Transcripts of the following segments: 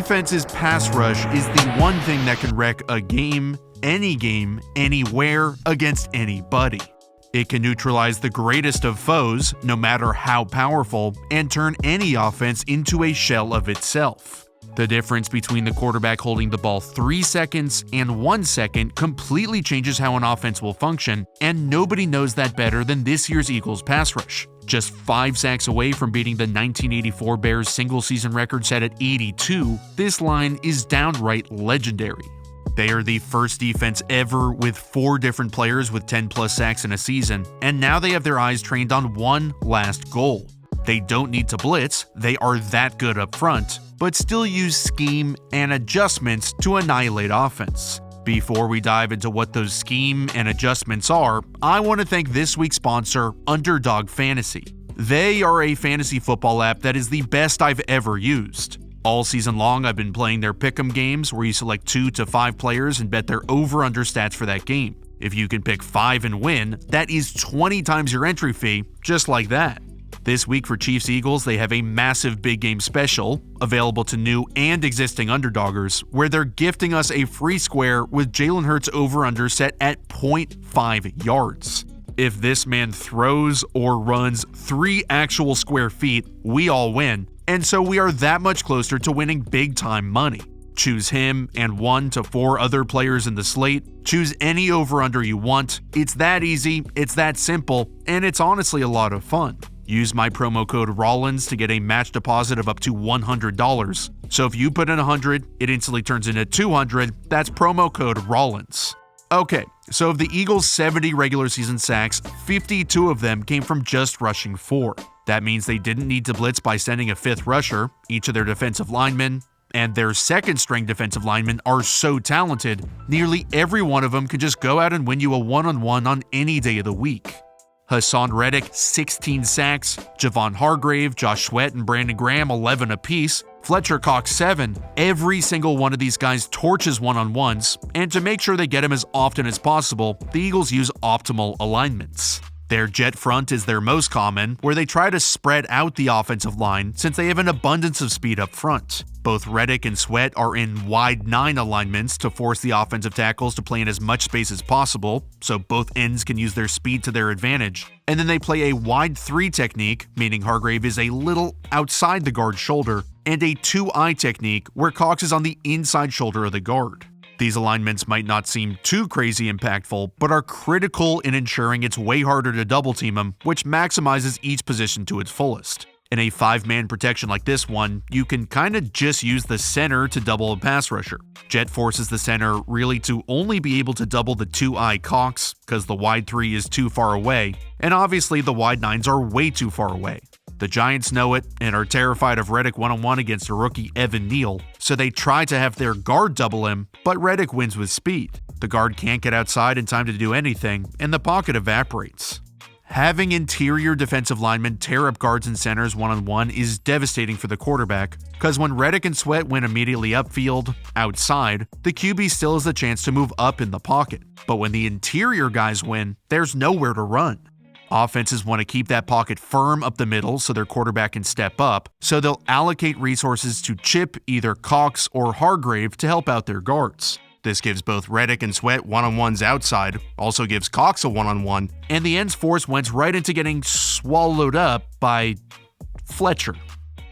offense's pass rush is the one thing that can wreck a game, anywhere, against anybody. It can neutralize the greatest of foes, no matter how powerful, and turn any offense into a shell of itself. The difference between the quarterback holding the ball 3 seconds and 1 second completely changes how an offense will function, and nobody knows that better than this year's Eagles pass rush. Just 5 sacks away from beating the 1984 Bears single-season record set at 82, this line is downright legendary. They are the first defense ever with 4 different players with 10+ sacks in a season, and now they have their eyes trained on one last goal. They don't need to blitz, they are that good up front, but still use scheme and adjustments to annihilate offense. Before we dive into what those scheme and adjustments are, I want to thank this week's sponsor, Underdog Fantasy. They are a fantasy football app that is the best I've ever used. All season long, I've been playing their pick'em games where you select 2 to 5 players and bet their over-under stats for that game. If you can pick 5 and win, that is 20 times your entry fee, just like that. This week for Chiefs-Eagles, they have a massive big game special, available to new and existing underdoggers, where they're gifting us a free square with Jalen Hurts over-under set at 0.5 yards. If this man throws or runs 3 actual square feet, we all win, and so we are that much closer to winning big-time money. Choose him and 1 to 4 other players in the slate. Choose any over-under you want. It's that easy, it's that simple, and it's honestly a lot of fun. Use my promo code Rollins to get a match deposit of up to $100. So if you put in $100, it instantly turns into $200. That's promo code Rollins. Okay, so of the Eagles' 70 regular season sacks, 52 of them came from just rushing 4. That means they didn't need to blitz by sending a 5th rusher. Each of their defensive linemen and their second-string defensive linemen are so talented, nearly every one of them could just go out and win you a one-on-one on any day of the week. Hassan Reddick, 16 sacks, Javon Hargrave, Josh Sweat, and Brandon Graham, 11 apiece, Fletcher Cox, 7. Every single one of these guys torches one-on-ones, and to make sure they get him as often as possible, the Eagles use optimal alignments. Their jet front is their most common, where they try to spread out the offensive line since they have an abundance of speed up front. Both Reddick and Sweat are in wide 9 alignments to force the offensive tackles to play in as much space as possible, so both ends can use their speed to their advantage. And then they play a wide 3 technique, meaning Hargrave is a little outside the guard's shoulder, and a 2-eye technique where Cox is on the inside shoulder of the guard. These alignments might not seem too crazy impactful, but are critical in ensuring it's way harder to double team them, which maximizes each position to its fullest. In a 5-man protection like this one, you can kinda just use the center to double a pass rusher. Jet forces the center really to only be able to double the 2-eye Cox, because the wide 3 is too far away, and obviously the wide 9s are way too far away. The Giants know it and are terrified of Reddick one-on-one against a rookie Evan Neal, so they try to have their guard double him, but Reddick wins with speed. The guard can't get outside in time to do anything, and the pocket evaporates. Having interior defensive linemen tear up guards and centers one-on-one is devastating for the quarterback, because when Reddick and Sweat win immediately upfield, outside, the QB still has the chance to move up in the pocket. But when the interior guys win, there's nowhere to run. Offenses want to keep that pocket firm up the middle so their quarterback can step up, so they'll allocate resources to chip either Cox or Hargrave to help out their guards. This gives both Reddick and Sweat one-on-ones outside, also gives Cox a one-on-one, and the ends force Wentz right into getting swallowed up by Fletcher.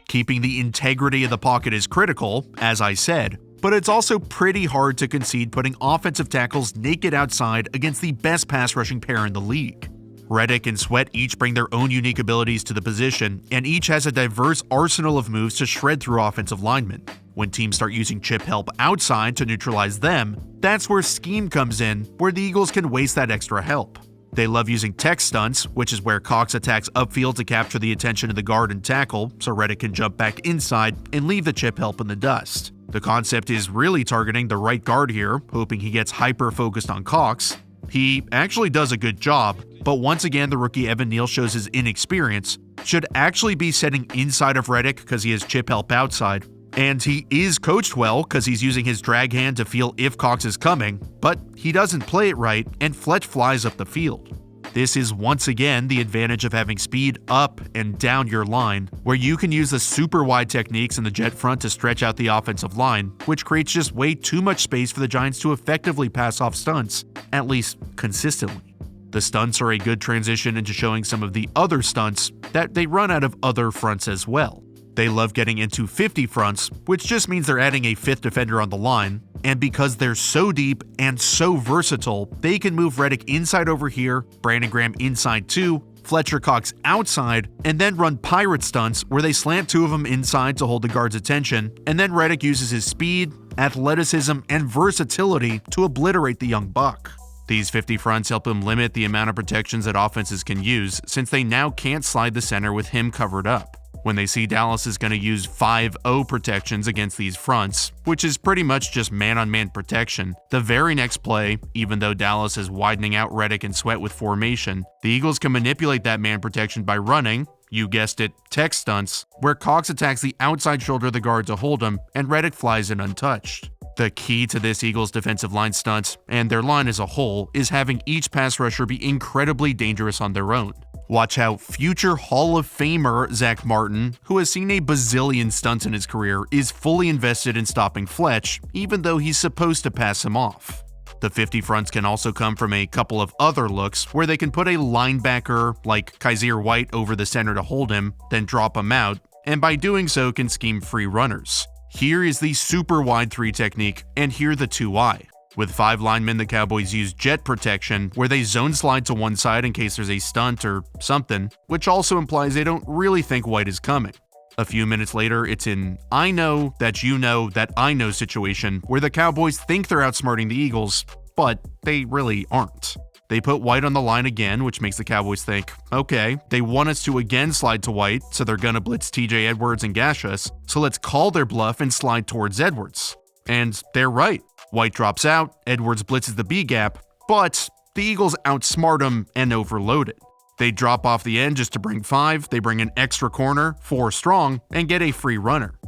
Keeping the integrity of the pocket is critical, as I said, but it's also pretty hard to concede putting offensive tackles naked outside against the best pass rushing pair in the league. Reddick and Sweat each bring their own unique abilities to the position, and each has a diverse arsenal of moves to shred through offensive linemen. When teams start using chip help outside to neutralize them, that's where scheme comes in, where the Eagles can waste that extra help. They love using tech stunts, which is where Cox attacks upfield to capture the attention of the guard and tackle, so Reddick can jump back inside and leave the chip help in the dust. The concept is really targeting the right guard here, hoping he gets hyper-focused on Cox. He actually does a good job, but once again the rookie Evan Neal shows his inexperience, should actually be setting inside of Reddick because he has chip help outside, and he is coached well because he's using his drag hand to feel if Cox is coming, but he doesn't play it right and Fletch flies up the field. This is once again the advantage of having speed up and down your line, where you can use the super wide techniques in the jet front to stretch out the offensive line, which creates just way too much space for the Giants to effectively pass off stunts, at least consistently. The stunts are a good transition into showing some of the other stunts that they run out of other fronts as well. They love getting into 50 fronts, which just means they're adding a fifth defender on the line, and because they're so deep and so versatile, they can move Reddick inside over here, Brandon Graham inside too, Fletcher Cox outside, and then run pirate stunts where they slant two of them inside to hold the guard's attention, and then Reddick uses his speed, athleticism, and versatility to obliterate the young buck. These 50 fronts help him limit the amount of protections that offenses can use, since they now can't slide the center with him covered up. When they see Dallas is going to use 5-0 protections against these fronts, which is pretty much just man-on-man protection, the very next play, even though Dallas is widening out Reddick and Sweat with formation, the Eagles can manipulate that man protection by running, you guessed it, tech stunts, where Cox attacks the outside shoulder of the guard to hold him, and Reddick flies in untouched. The key to this Eagles defensive line stunt, and their line as a whole, is having each pass rusher be incredibly dangerous on their own. Watch how future Hall of Famer Zach Martin, who has seen a bazillion stunts in his career, is fully invested in stopping Fletch, even though he's supposed to pass him off. The 50 fronts can also come from a couple of other looks where they can put a linebacker like Kaiser White over the center to hold him, then drop him out, and by doing so can scheme free runners. Here is the super wide 3 technique, and here the 2-eye. With 5 linemen, the Cowboys use jet protection, where they zone slide to one side in case there's a stunt or something, which also implies they don't really think White is coming. A few minutes later, it's an I know that you know that I know situation where the Cowboys think they're outsmarting the Eagles, but they really aren't. They put White on the line again, which makes the Cowboys think, okay, they want us to again slide to White, so they're gonna blitz TJ Edwards and gash us, so let's call their bluff and slide towards Edwards. And they're right. White drops out, Edwards blitzes the B gap, but the Eagles outsmart him and overload it. They drop off the end just to bring 5, they bring an extra corner, 4 strong, and get a free runner.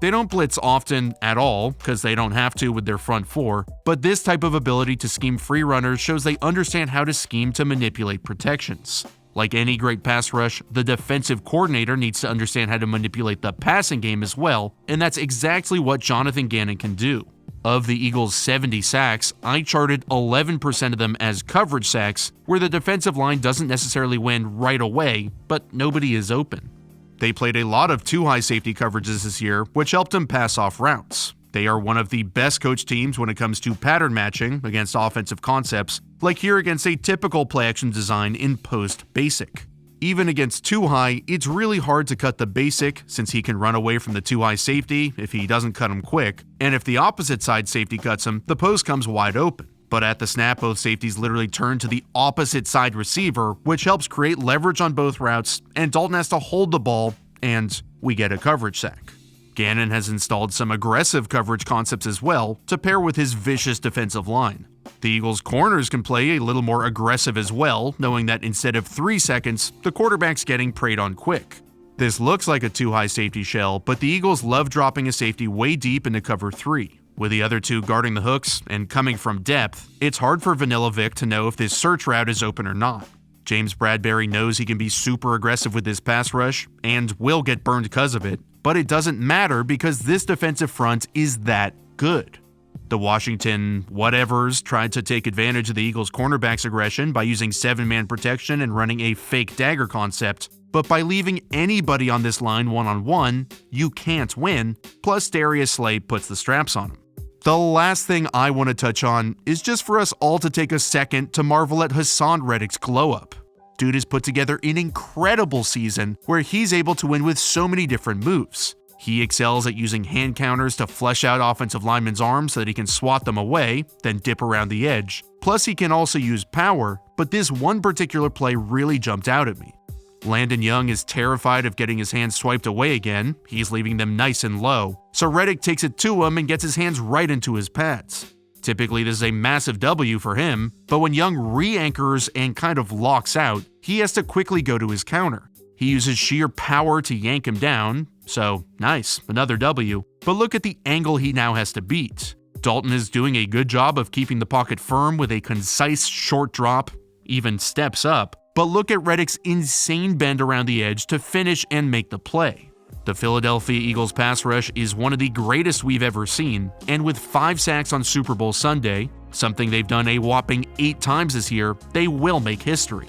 They don't blitz often at all, because they don't have to with their front 4, but this type of ability to scheme free runners shows they understand how to scheme to manipulate protections. Like any great pass rush, the defensive coordinator needs to understand how to manipulate the passing game as well, and that's exactly what Jonathan Gannon can do. Of the Eagles' 70 sacks, I charted 11% of them as coverage sacks, where the defensive line doesn't necessarily win right away, but nobody is open. They played a lot of 2-high safety coverages this year, which helped them pass off routes. They are one of the best coached teams when it comes to pattern matching against offensive concepts, like here against a typical play-action design in post-basic. Even against 2-high, it's really hard to cut the basic since he can run away from the 2-high safety if he doesn't cut him quick, and if the opposite side safety cuts him, the post comes wide open. But at the snap, both safeties literally turn to the opposite side receiver, which helps create leverage on both routes, and Dalton has to hold the ball, and we get a coverage sack. Gannon has installed some aggressive coverage concepts as well to pair with his vicious defensive line. The Eagles' corners can play a little more aggressive as well, knowing that instead of 3 seconds, the quarterback's getting preyed on quick. This looks like a 2-high safety shell, but the Eagles love dropping a safety way deep into cover 3. With the other 2 guarding the hooks and coming from depth, it's hard for Vanilla Vic to know if this search route is open or not. James Bradbury knows he can be super aggressive with this pass rush, and will get burned because of it, but it doesn't matter because this defensive front is that good. The Washington whatevers tried to take advantage of the Eagles' cornerbacks' aggression by using 7-man protection and running a fake dagger concept, but by leaving anybody on this line one-on-one, you can't win, plus Darius Slay puts the straps on him. The last thing I want to touch on is just for us all to take a second to marvel at Hassan Reddick's glow-up. Dude has put together an incredible season where he's able to win with so many different moves. He excels at using hand counters to flesh out offensive linemen's arms so that he can swat them away, then dip around the edge. Plus he can also use power, but this one particular play really jumped out at me. Landon Young is terrified of getting his hands swiped away again, he's leaving them nice and low, so Reddick takes it to him and gets his hands right into his pads. Typically this is a massive W for him, but when Young re-anchors and kind of locks out, he has to quickly go to his counter. He uses sheer power to yank him down, so nice, another W, but look at the angle he now has to beat. Dalton is doing a good job of keeping the pocket firm with a concise short drop. even steps up, but look at Reddick's insane bend around the edge to finish and make the play. The Philadelphia Eagles pass rush is one of the greatest we've ever seen, and with 5 sacks on Super Bowl Sunday, something they've done a whopping 8 times this year, they will make history.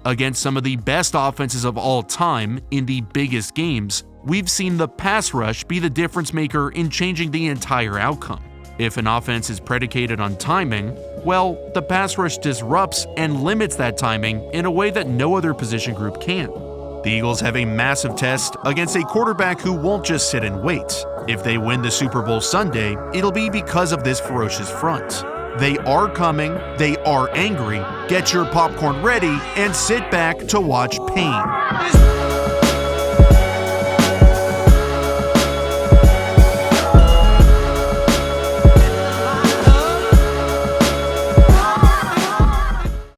Against some of the best offenses of all time in the biggest games, we've seen the pass rush be the difference maker in changing the entire outcome. If an offense is predicated on timing, well, the pass rush disrupts and limits that timing in a way that no other position group can. The Eagles have a massive test against a quarterback who won't just sit and wait. If they win the Super Bowl Sunday, it'll be because of this ferocious front. They are coming, they are angry, get your popcorn ready, and sit back to watch pain.